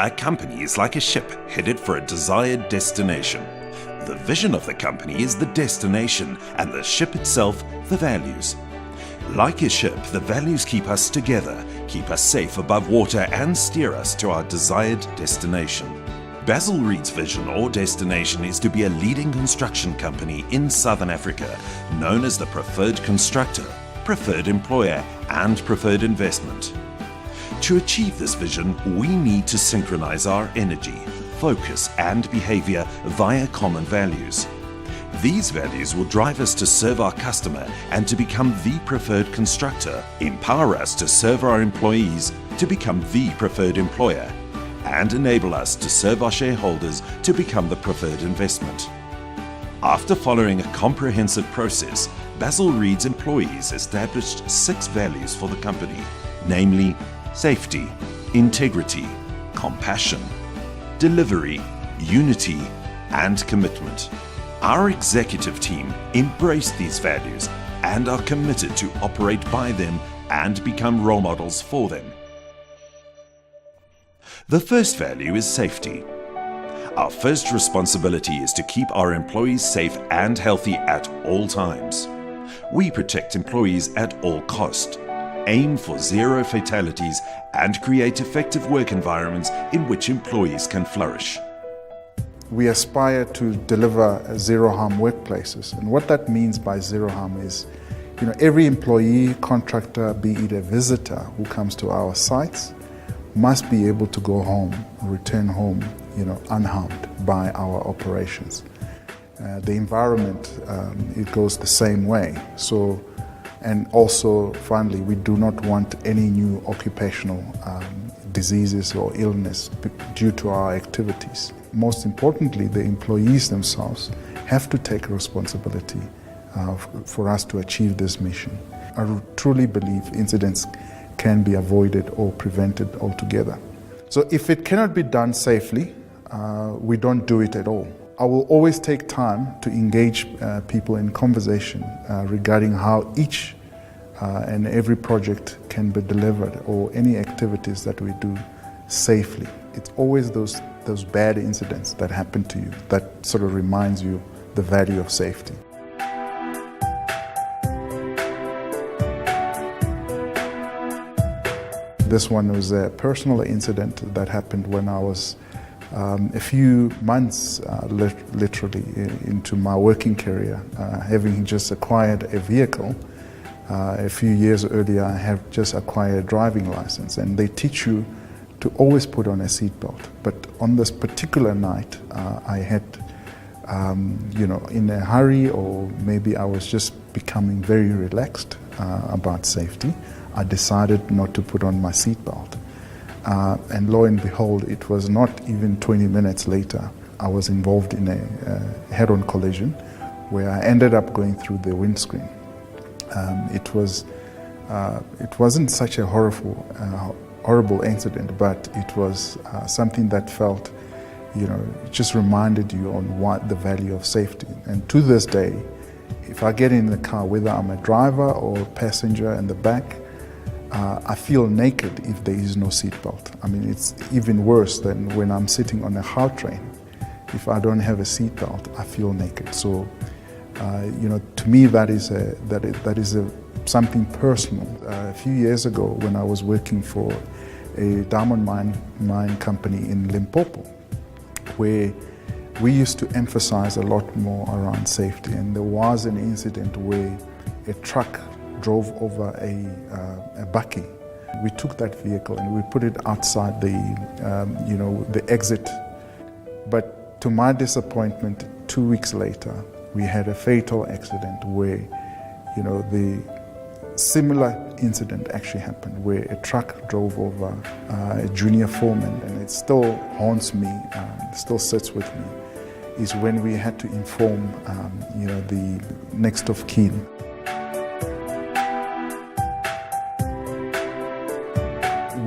A company is like a ship headed for a desired destination. The vision of the company is the destination, and the ship itself, the values. Like a ship, the values keep us together, keep us safe above water, and steer us to our desired destination. Basil Read's vision or destination is to be a leading construction company in Southern Africa, known as the preferred constructor, preferred employer, and preferred investment. To achieve this vision, we need to synchronize our energy, focus, and behavior via common values. These values will drive us to serve our customer and to become the preferred constructor, empower us to serve our employees to become the preferred employer, and enable us to serve our shareholders to become the preferred investment. After following a comprehensive process, Basil Read's employees established 6 values for the company, namely safety, integrity, compassion, delivery, unity, and commitment. Our executive team embraced these values and are committed to operate by them and become role models for them. The first value is safety. Our first responsibility is to keep our employees safe and healthy at all times. We protect employees at all cost, aim for 0 fatalities, and create effective work environments in which employees can flourish. We aspire to deliver zero harm workplaces, and what that means by zero harm is, every employee, contractor, be it a visitor who comes to our sites, must be able to go home, return home, unharmed by our operations. The environment, it goes the same way. And also, finally, we do not want any new occupational diseases or illness due to our activities. Most importantly, the employees themselves have to take responsibility for us to achieve this mission. I truly believe incidents can be avoided or prevented altogether. So if it cannot be done safely, we don't do it at all. I will always take time to engage people in conversation regarding how each and every project can be delivered, or any activities that we do safely. It's always those bad incidents that happen to you that sort of reminds you the value of safety. This one was a personal incident that happened when I was a few months literally into my working career, having just acquired a vehicle. A few years earlier, I have just acquired a driving license, and they teach you to always put on a seatbelt. But on this particular night, I had, in a hurry, or maybe I was just becoming very relaxed about safety, I decided not to put on my seatbelt. And lo and behold, it was not even 20 minutes later, I was involved in a head-on collision where I ended up going through the windscreen. It wasn't such a horrible incident, but it was something that felt, it just reminded you on what the value of safety. And to this day, if I get in the car, whether I'm a driver or a passenger in the back, I feel naked if there is no seatbelt. I mean, it's even worse than when I'm sitting on a car train. If I don't have a seatbelt, I feel naked. So, to me, that is something personal. A few years ago, when I was working for a diamond mine company in Limpopo, where we used to emphasize a lot more around safety, and there was an incident where a truck drove over a bakkie. We took that vehicle and we put it outside the exit. But to my disappointment, 2 weeks later, we had a fatal accident where, the similar incident actually happened, where a truck drove over a junior foreman, and it still haunts me, still sits with me, is when we had to inform, the next of kin.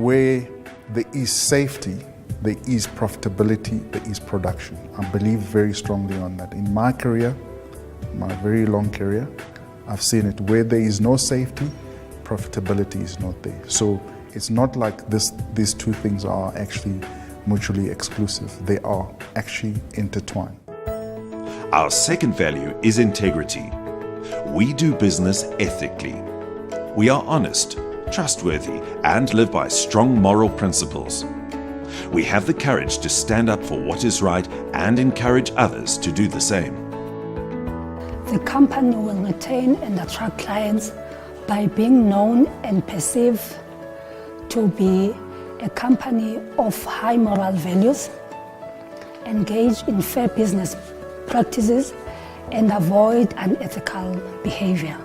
Where there is safety, there is profitability, there is production. I believe very strongly on that. In my career, my very long career, I've seen it. Where there is no safety, profitability is not there. So it's not like these two things are actually mutually exclusive. They are actually intertwined. Our second value is integrity. We do business ethically. We are honest, trustworthy, and live by strong moral principles. We have the courage to stand up for what is right and encourage others to do the same. The company will retain and attract clients by being known and perceived to be a company of high moral values, engage in fair business practices, and avoid unethical behavior.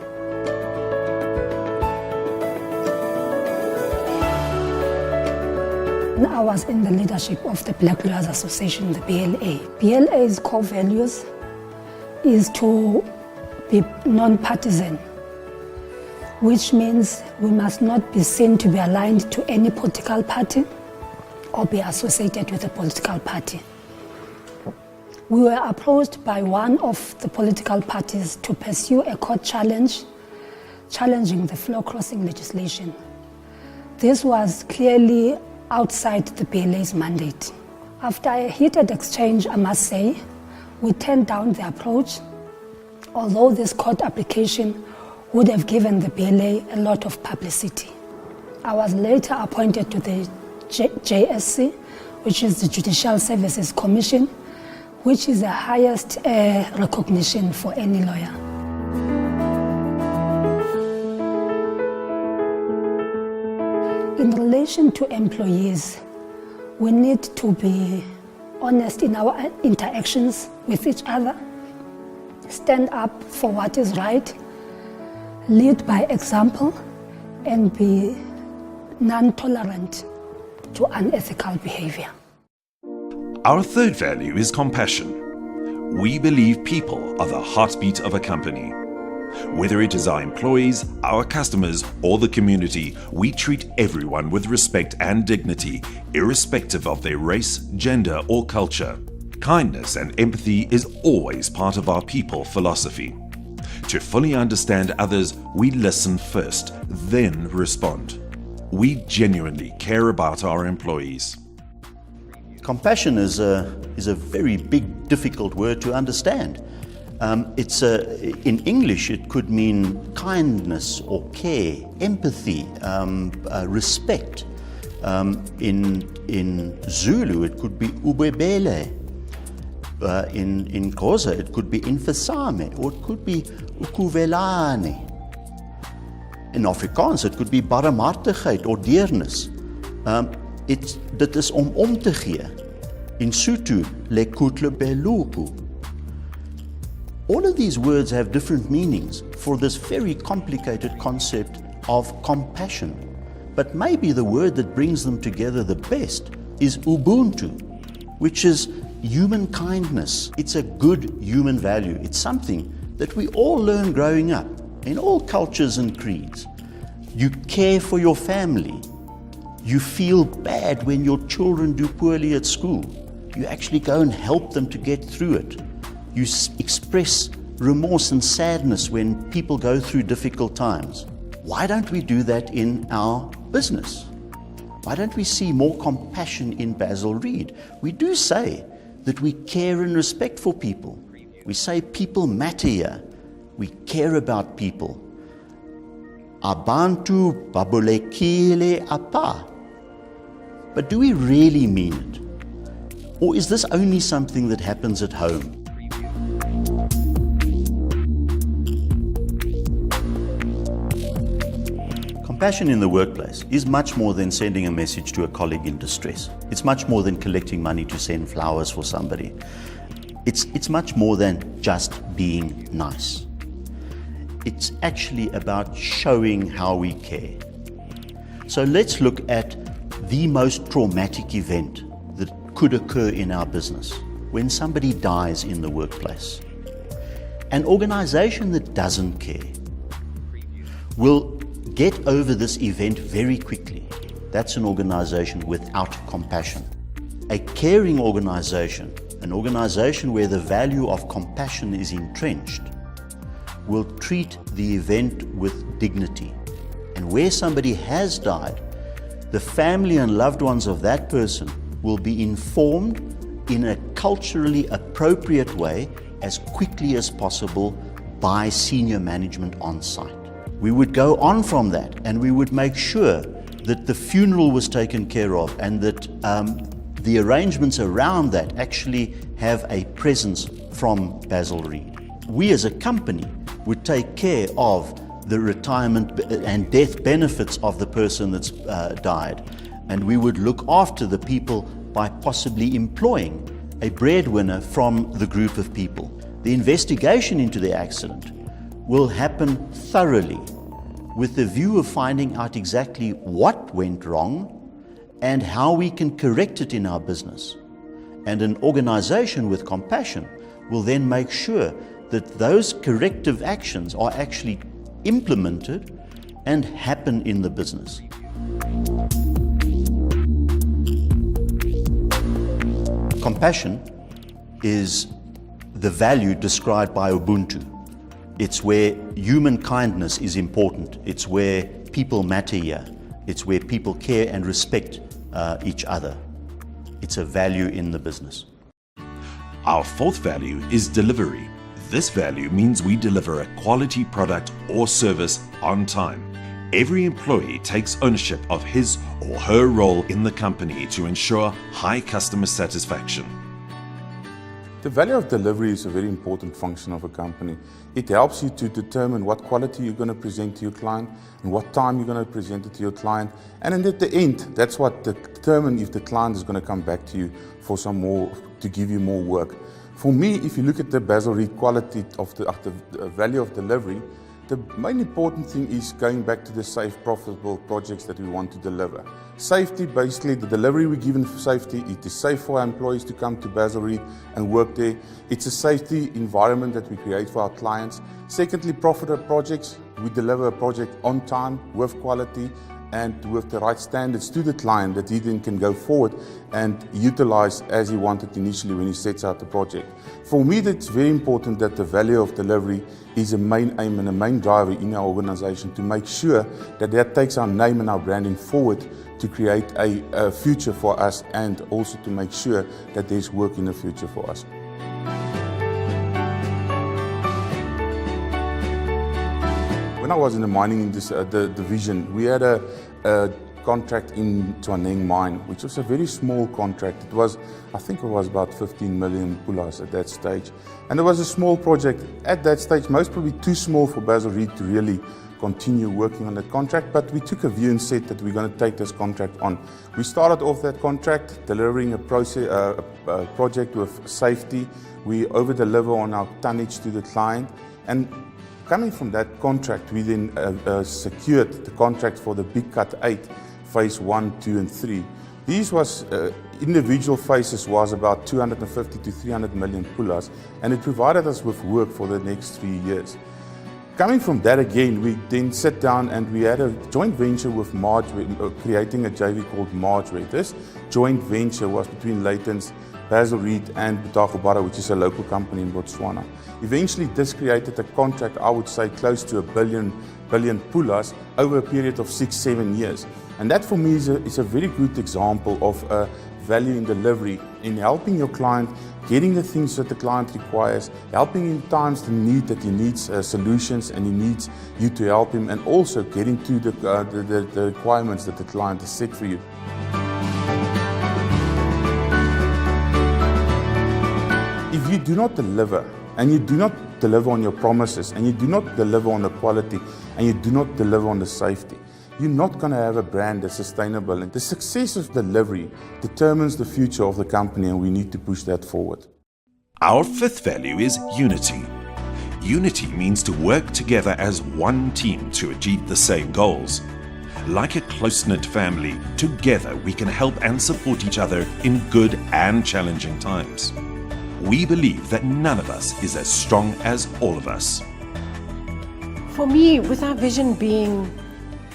I was in the leadership of the Black Lawyers Association, the BLA. BLA's core values is to be non-partisan, which means we must not be seen to be aligned to any political party or be associated with a political party. We were approached by one of the political parties to pursue a court challenge, challenging the floor crossing legislation. This was clearly outside the BLA's mandate. After a heated exchange, I must say, we turned down the approach, although this court application would have given the BLA a lot of publicity. I was later appointed to the JSC, which is the Judicial Services Commission, which is the highest recognition for any lawyer. In relation to employees, we need to be honest in our interactions with each other, stand up for what is right, lead by example, and be non-tolerant to unethical behavior. Our third value is compassion. We believe people are the heartbeat of a company. Whether it is our employees, our customers, or the community, we treat everyone with respect and dignity, irrespective of their race, gender, or culture. Kindness and empathy is always part of our people philosophy. To fully understand others, we listen first, then respond. We genuinely care about our employees. Compassion is a very big, difficult word to understand. In English, it could mean kindness or care, empathy, respect. In Zulu, it could be ubebele. In Xhosa, it could be infesame, or it could be ukuvelane. In Afrikaans, it could be barmhartigheid or deernis. Dit is om te gee. In Sotho, lekutle beluku. All of these words have different meanings for this very complicated concept of compassion. But maybe the word that brings them together the best is Ubuntu, which is human kindness. It's a good human value. It's something that we all learn growing up in all cultures and creeds. You care for your family. You feel bad when your children do poorly at school. You actually go and help them to get through it. You express remorse and sadness when people go through difficult times. Why don't we do that in our business? Why don't we see more compassion in Basil Read? We do say that we care and respect for people. We say people matter here. We care about people. Abantu babulekile apa. But do we really mean it? Or is this only something that happens at home? Compassion in the workplace is much more than sending a message to a colleague in distress. It's much more than collecting money to send flowers for somebody. It's much more than just being nice. It's actually about showing how we care. So let's look at the most traumatic event that could occur in our business: when somebody dies in the workplace. An organization that doesn't care will get over this event very quickly. That's an organization without compassion. A caring organization, an organization where the value of compassion is entrenched, will treat the event with dignity. And where somebody has died, the family and loved ones of that person will be informed in a culturally appropriate way as quickly as possible by senior management on site. We would go on from that and we would make sure that the funeral was taken care of and that the arrangements around that actually have a presence from Basil Read. We as a company would take care of the retirement and death benefits of the person that's died, and we would look after the people by possibly employing a breadwinner from the group of people. The investigation into the accident will happen thoroughly with the view of finding out exactly what went wrong and how we can correct it in our business. And an organization with compassion will then make sure that those corrective actions are actually implemented and happen in the business. Compassion is the value described by Ubuntu. It's where human kindness is important. It's where people matter here. It's where people care and respect each other. It's a value in the business. Our fourth value is delivery. This value means we deliver a quality product or service on time. Every employee takes ownership of his or her role in the company to ensure high customer satisfaction. The value of delivery is a very important function of a company. It helps you to determine what quality you're going to present to your client and what time you're going to present it to your client. And then at the end, that's what determines if the client is going to come back to you for some more, to give you more work. For me, if you look at the Basil Read quality of the value of delivery, the main important thing is going back to the safe, profitable projects that we want to deliver. Safety, basically the delivery we give in safety, it is safe for our employees to come to Basil Read and work there. It's a safety environment that we create for our clients. Secondly, profitable projects, we deliver a project on time, with quality, and with the right standards to the client that he then can go forward and utilize as he wanted initially when he sets out the project. For me, that's very important that the value of delivery is a main aim and a main driver in our organization to make sure that that takes our name and our branding forward to create a future for us and also to make sure that there's work in the future for us. When I was in the mining division, we had a contract in Twaneng mine, which was a very small contract. It was, I think it was about 15 million pulas at that stage. And it was a small project at that stage, most probably too small for Basil Read to really continue working on that contract, but we took a view and said that we're going to take this contract on. We started off that contract delivering a project with safety. We over-deliver on our tonnage to the client, and coming from that contract, we then secured the contract for the Big Cut 8, phase 1, 2 and 3. These was, individual phases was about 250 to 300 million pulas, and it provided us with work for the next 3 years. Coming from that again, we then sat down and we had a joint venture with Marge, creating a JV called Marge. This joint venture was between Leighton's, Basil Read and Butagobara, which is a local company in Botswana. Eventually this created a contract, I would say close to a billion pulas over a period of 6-7 years. And that for me is a very good example of value in delivery, in helping your client, getting the things that the client requires, helping in times the need that he needs solutions and he needs you to help him, and also getting to the requirements that the client has set for you. If you do not deliver, and you do not deliver on your promises, and you do not deliver on the quality, and you do not deliver on the safety, you're not going to have a brand that's sustainable. And the success of delivery determines the future of the company, and we need to push that forward. Our fifth value is unity. Unity means to work together as one team to achieve the same goals. Like a close-knit family, together we can help and support each other in good and challenging times. We believe that none of us is as strong as all of us. For me, with our vision being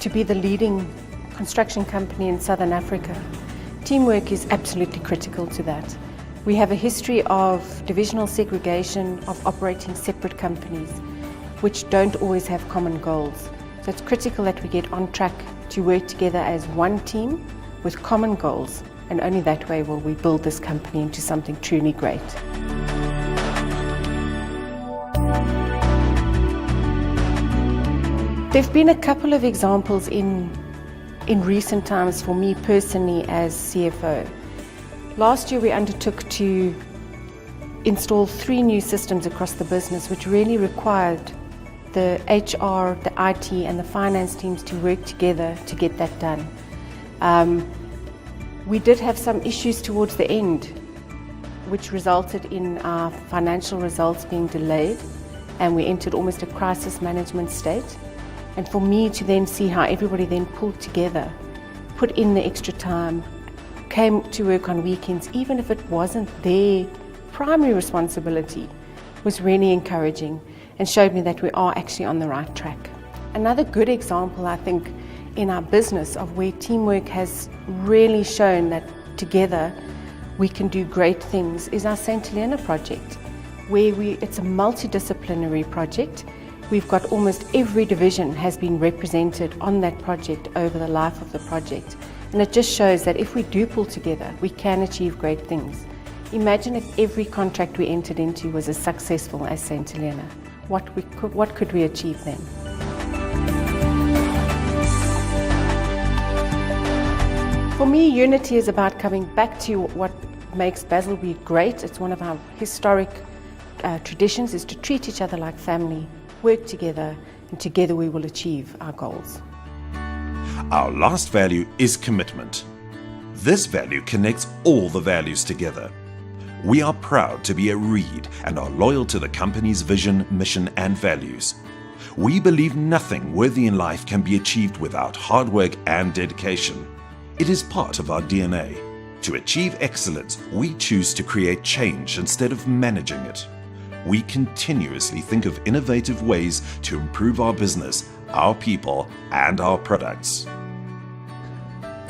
to be the leading construction company in Southern Africa, teamwork is absolutely critical to that. We have a history of divisional segregation, of operating separate companies, which don't always have common goals. So it's critical that we get on track to work together as one team with common goals And only that way will we build this company into something truly great. There have been a couple of examples in recent times for me personally as CFO. Last year we undertook to install 3 new systems across the business, which really required the HR, the IT and the finance teams to work together to get that done. We did have some issues towards the end, which resulted in our financial results being delayed, and we entered almost a crisis management state. And for me to then see how everybody then pulled together, put in the extra time, came to work on weekends, even if it wasn't their primary responsibility, was really encouraging and showed me that we are actually on the right track. Another good example, I think, in our business of where teamwork has really shown that together we can do great things is our St. Helena project, where it's a multidisciplinary project. We've got almost every division has been represented on that project over the life of the project. And it just shows that if we do pull together, we can achieve great things. Imagine if every contract we entered into was as successful as St. Helena. What could we achieve then? For me, unity is about coming back to what makes Basil Read great. It's one of our historic traditions, is to treat each other like family, work together, and together we will achieve our goals. Our last value is commitment. This value connects all the values together. We are proud to be a Read and are loyal to the company's vision, mission and values. We believe nothing worthy in life can be achieved without hard work and dedication. It is part of our DNA. To achieve excellence, we choose to create change instead of managing it. We continuously think of innovative ways to improve our business, our people, and our products.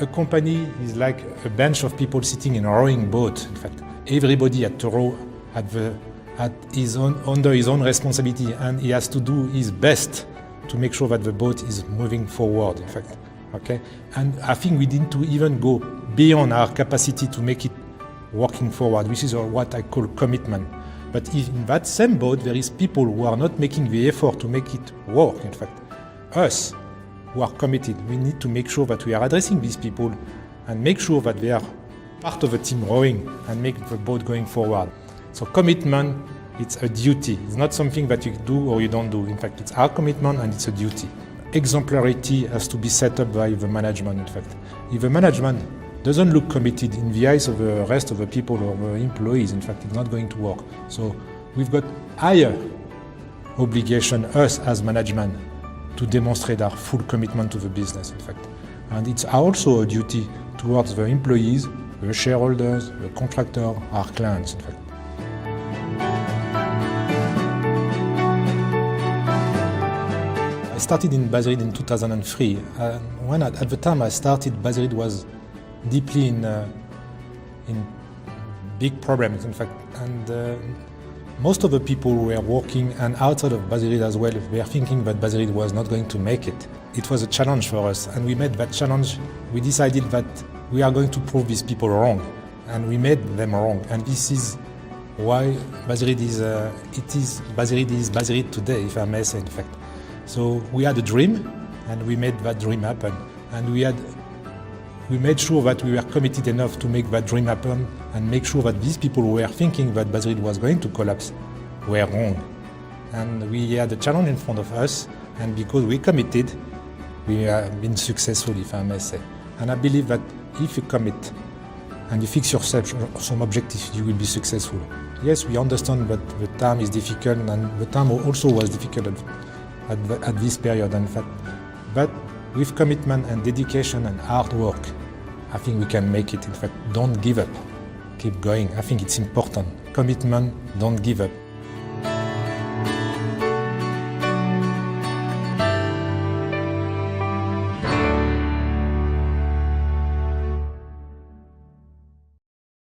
A company is like a bunch of people sitting in a rowing boat. In fact, everybody had to row under his own responsibility, and he has to do his best to make sure that the boat is moving forward, in fact. Okay? And I think we need to even go beyond our capacity to make it working forward, which is what I call commitment. But if in that same boat there is people who are not making the effort to make it work, in fact, us who are committed, we need to make sure that we are addressing these people and make sure that they are part of the team rowing and make the boat going forward. So commitment, it's a duty. It's not something that you do or you don't do. In fact, it's our commitment and it's a duty. Exemplarity has to be set up by the management, in fact. If the management doesn't look committed in the eyes of the rest of the people or the employees, in fact, it's not going to work. So we've got higher obligation, us as management, to demonstrate our full commitment to the business, in fact. And it's also a duty towards the employees, the shareholders, the contractor, our clients, in fact. I started in Basil Read in 2003. When at the time I started, Basil Read was deeply in big problems, in fact, and most of the people who were working and outside of Basil Read as well were thinking that Basil Read was not going to make it. It was a challenge for us, and we made that challenge. We decided that we are going to prove these people wrong, and we made them wrong. And this is why Basil Read is Basil Read today, if I may say, in fact. So we had a dream, and we made that dream happen, and we made sure that we were committed enough to make that dream happen and make sure that these people who were thinking that Basil Read was going to collapse were wrong. And we had a challenge in front of us, and because we committed, we have been successful, if I may say. And I believe that if you commit and you fix yourself some objectives, you will be successful. Yes, we understand that the time is difficult, and the time also was difficult at this period, in fact. But with commitment and dedication and hard work, I think we can make it. In fact, don't give up. Keep going. I think it's important. Commitment, don't give up.